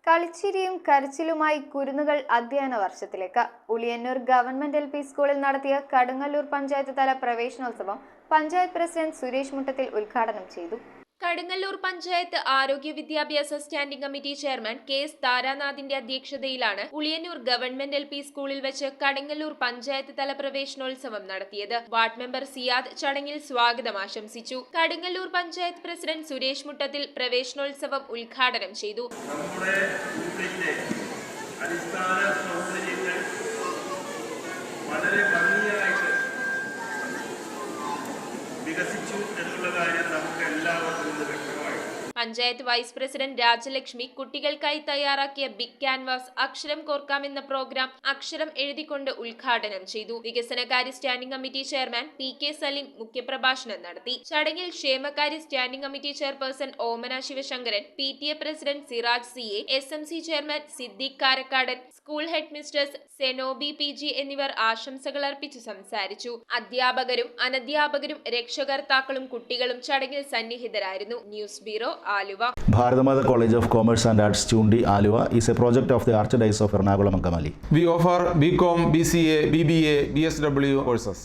കളിച്ചിരിയും കരച്ചിലുമായി കുരുന്നുകൾ അധ്യയന വർഷത്തിലേക്ക്. Uliyannoor government LP സ്കൂളിൽ നടത്തിയ കടുങ്ങല്ലൂർ പഞ്ചായത്ത് തല പ്രവേശനോത്സവം പഞ്ചായത്ത് പ്രസിഡന്റ് സുരേഷ് മുട്ടത്തിൽ ഉദ്ഘാടനം ചെയ്തു. കടുങ്ങല്ലൂർ പഞ്ചായത്ത് ആരോഗ്യ വിദ്യാഭ്യാസ സ്റ്റാൻഡിംഗ് കമ്മിറ്റി ചെയർമാൻ KS താരാനാഥിന്റെ അധ്യക്ഷതയിലാണ് ഉളിയന്നൂർ ഗവൺമെന്റ് LP സ്കൂളിൽ വെച്ച് കടുങ്ങല്ലൂർ പഞ്ചായത്ത് തല പ്രവേശനോത്സവം നടത്തിയത്. വാർഡ് മെമ്പർ സിയാദ് ചടങ്ങിൽ സ്വാഗതം ആശംസിച്ചു. കടുങ്ങല്ലൂർ പഞ്ചായത്ത് പ്രസിഡന്റ് സുരേഷ് മുട്ടത്തിൽ പ്രവേശനോത്സവം ഉദ്ഘാടനം ചെയ്തു. പഞ്ചായത്ത് വൈസ് പ്രസിഡന്റ് രാജലക്ഷ്മി കുട്ടികൾക്കായി തയ്യാറാക്കിയ ബിഗ് ക്യാൻവാസ് അക്ഷരം കോർക്കാമെന്ന പ്രോഗ്രാം അക്ഷരം എഴുതിക്കൊണ്ട് ഉദ്ഘാടനം ചെയ്തു. വികസനകാര്യ standing committee chairman PK Saleem മുഖ്യപ്രഭാഷണം നടത്തി. ചടങ്ങിൽ ക്ഷേമകാര്യ standing committee chairperson Omana Sivasankaran, PTA president Siraj CA, SMC chairman Siddique Karakkadan, school head mistress Zenobi PG എന്നിവർ ആശംസകൾ അർപ്പിച്ചു സംസാരിച്ചു. അധ്യാപകരും അനധ്യാപകരും രക്ഷകർത്താക്കളും കുട്ടികളും ചടങ്ങിൽ സന്നിഹിതരായിരുന്നു. News bureau, Aluva. Bharathamata College of Commerce and Arts, Chundi, Aluva is a project of the Archdiocese of Ernakulam and Angamali. We offer BCom, BCA, BBA, BSW courses.